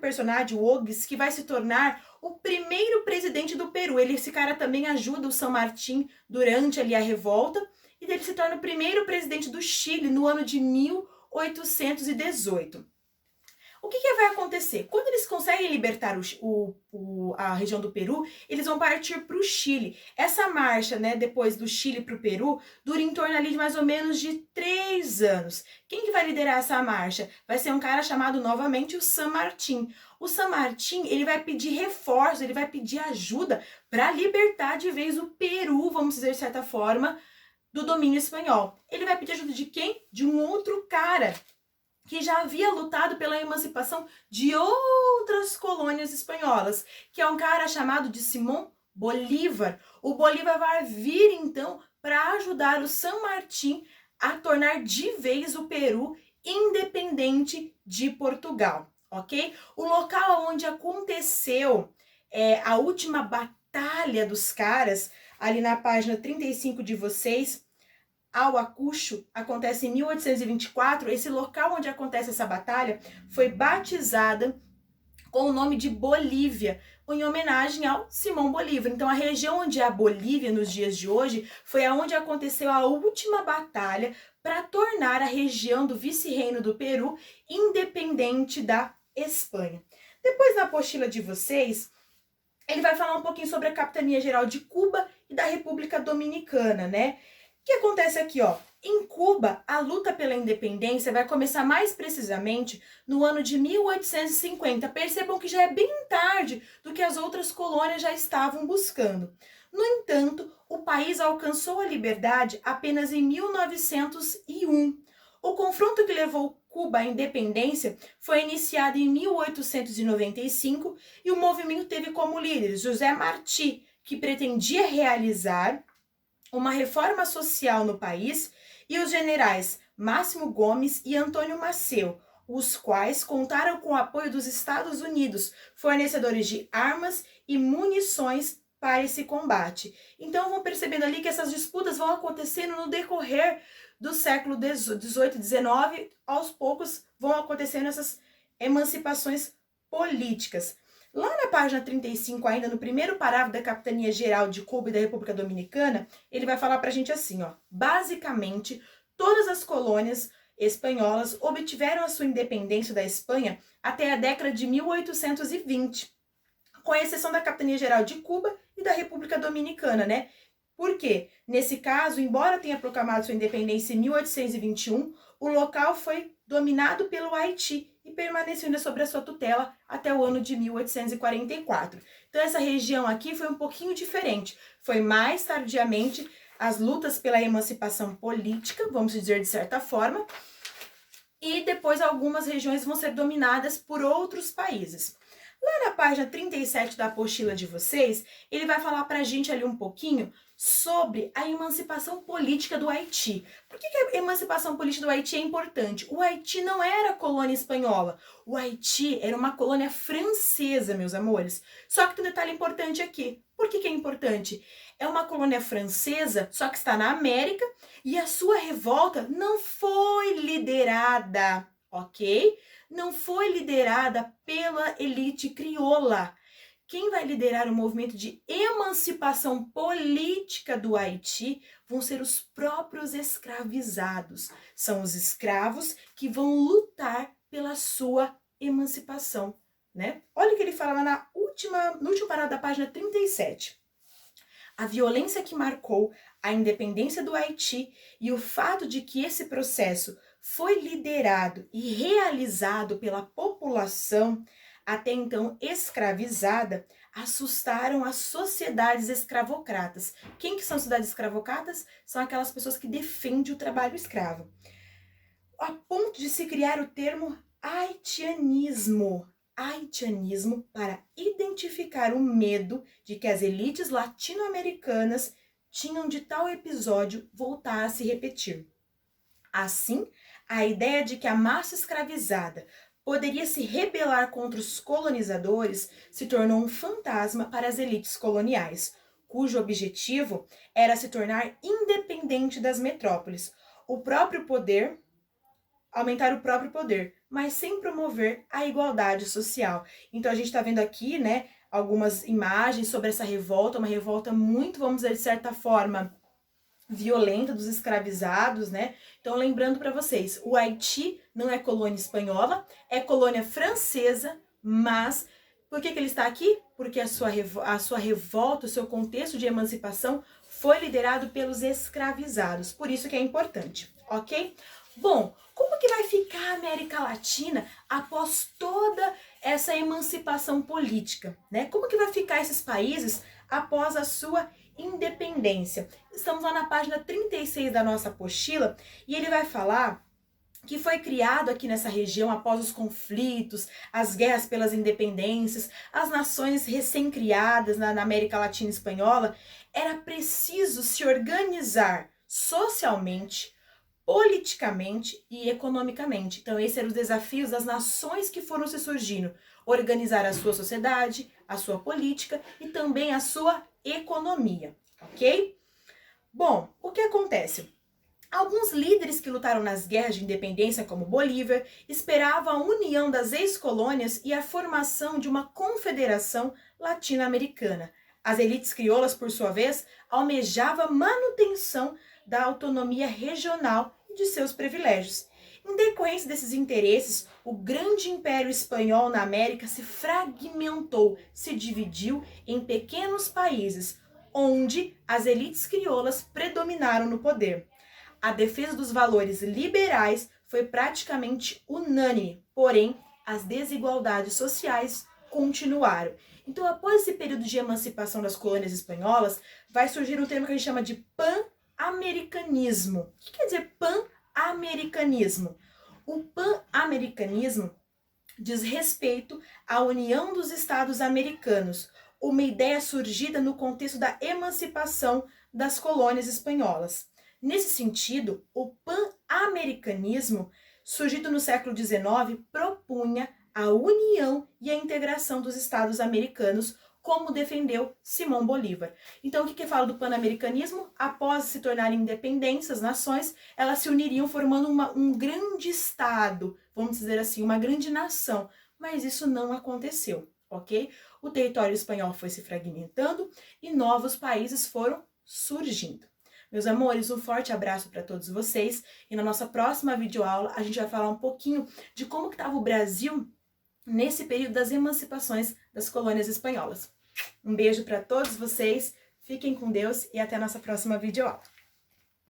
personagem, o Ogues, que vai se tornar o primeiro presidente do Peru. Esse cara também ajuda o San Martín durante ali a revolta, e ele se torna o primeiro presidente do Chile no ano de 1818. O que vai acontecer? Quando eles conseguem libertar a região do Peru, eles vão partir para o Chile. Essa marcha, né, depois do Chile para o Peru, dura em torno ali de mais ou menos de 3 anos. Quem que vai liderar essa marcha? Vai ser um cara chamado novamente o San Martín. O San Martín, ele vai pedir reforço, ele vai pedir ajuda para libertar de vez o Peru, vamos dizer de certa forma, do domínio espanhol. Ele vai pedir ajuda de quem? De um outro cara que já havia lutado pela emancipação de outras colônias espanholas, que é um cara chamado de Simón Bolívar. O Bolívar vai vir, então, para ajudar o San Martín a tornar de vez o Peru independente de Portugal, ok? O local onde aconteceu a última batalha dos caras, ali na página 35 de vocês, Ayacucho, acontece em 1824. Esse local onde acontece essa batalha foi batizada com o nome de Bolívia, em homenagem ao Simão Bolívar. Então, a região onde é a Bolívia nos dias de hoje foi aonde aconteceu a última batalha para tornar a região do vice-reino do Peru independente da Espanha. Depois, na apostila de vocês, ele vai falar um pouquinho sobre a Capitania Geral de Cuba e da República Dominicana, né? O que acontece aqui, ó? Em Cuba, a luta pela independência vai começar mais precisamente no ano de 1850. Percebam que já é bem tarde do que as outras colônias já estavam buscando. No entanto, o país alcançou a liberdade apenas em 1901. O confronto que levou Cuba à independência foi iniciado em 1895 e o movimento teve como líderes José Martí, que pretendia realizar uma reforma social no país, e os generais Máximo Gomes e Antônio Maceo, os quais contaram com o apoio dos Estados Unidos, fornecedores de armas e munições para esse combate. Então vão percebendo ali que essas disputas vão acontecendo no decorrer do século XVIII e XIX, aos poucos vão acontecendo essas emancipações políticas. Lá na página 35, ainda no primeiro parágrafo da Capitania Geral de Cuba e da República Dominicana, ele vai falar pra gente assim, ó: basicamente, todas as colônias espanholas obtiveram a sua independência da Espanha até a década de 1820, com exceção da Capitania Geral de Cuba e da República Dominicana, né? Por quê? Nesse caso, embora tenha proclamado sua independência em 1821, o local foi dominado pelo Haiti e permaneceu ainda sob a sua tutela até o ano de 1844. Então, essa região aqui foi um pouquinho diferente. Foi mais tardiamente as lutas pela emancipação política, vamos dizer de certa forma, e depois algumas regiões vão ser dominadas por outros países. Lá na página 37 da apostila de vocês, ele vai falar pra gente ali um pouquinho sobre a emancipação política do Haiti. Por que a emancipação política do Haiti é importante? O Haiti não era colônia espanhola, o Haiti era uma colônia francesa, meus amores. Só que tem um detalhe importante aqui. Por que é importante? É uma colônia francesa, só que está na América, e a sua revolta não foi liderada, ok? Não foi liderada pela elite crioula. Quem vai liderar o movimento de emancipação política do Haiti vão ser os próprios escravizados. São os escravos que vão lutar pela sua emancipação, né? Olha o que ele fala lá no último parágrafo da página 37. A violência que marcou a independência do Haiti e o fato de que esse processo foi liderado e realizado pela população até então escravizada, assustaram as sociedades escravocratas. Quem que são sociedades escravocratas? São aquelas pessoas que defendem o trabalho escravo. A ponto de se criar o termo haitianismo. Haitianismo para identificar o medo de que as elites latino-americanas tinham de tal episódio voltar a se repetir. Assim, a ideia de que a massa escravizada poderia se rebelar contra os colonizadores se tornou um fantasma para as elites coloniais, cujo objetivo era se tornar independente das metrópoles. O próprio poder aumentar o próprio poder, mas sem promover a igualdade social. Então a gente está vendo aqui, né, algumas imagens sobre essa revolta, uma revolta muito, vamos dizer, de certa forma, violenta dos escravizados, né? Então, lembrando para vocês, o Haiti não é colônia espanhola, é colônia francesa, mas por que ele está aqui? Porque a sua revolta, o seu contexto de emancipação foi liderado pelos escravizados, por isso que é importante, ok? Bom, como que vai ficar a América Latina após toda essa emancipação política, né? Como que vai ficar esses países após a sua independência? Estamos lá na página 36 da nossa apostila e ele vai falar que foi criado aqui nessa região após os conflitos, as guerras pelas independências, as nações recém-criadas na América Latina e Espanhola. Era preciso se organizar socialmente, politicamente e economicamente. Então, esses eram os desafios das nações que foram se surgindo. Organizar a sua sociedade, a sua política e também a sua economia, ok? Bom, o que acontece? Alguns líderes que lutaram nas guerras de independência, como Bolívar, esperavam a união das ex-colônias e a formação de uma confederação latino-americana. As elites crioulas, por sua vez, almejavam a manutenção da autonomia regional e de seus privilégios. Em decorrência desses interesses, o grande império espanhol na América se fragmentou, se dividiu em pequenos países, onde as elites crioulas predominaram no poder. A defesa dos valores liberais foi praticamente unânime, porém, as desigualdades sociais continuaram. Então, após esse período de emancipação das colônias espanholas, vai surgir um termo que a gente chama de pan-americanismo. O que quer dizer pan-americanismo? O pan-americanismo diz respeito à união dos Estados americanos, uma ideia surgida no contexto da emancipação das colônias espanholas. Nesse sentido, o pan-americanismo, surgido no século XIX, propunha a união e a integração dos Estados americanos, como defendeu Simão Bolívar. Então, o que fala do pan-americanismo? Após se tornarem independentes, as nações, elas se uniriam formando um grande Estado, vamos dizer assim, uma grande nação. Mas isso não aconteceu, ok? O território espanhol foi se fragmentando e novos países foram surgindo. Meus amores, um forte abraço para todos vocês e na nossa próxima videoaula a gente vai falar um pouquinho de como que estava o Brasil nesse período das emancipações das colônias espanholas. Um beijo para todos vocês, fiquem com Deus e até a nossa próxima videoaula.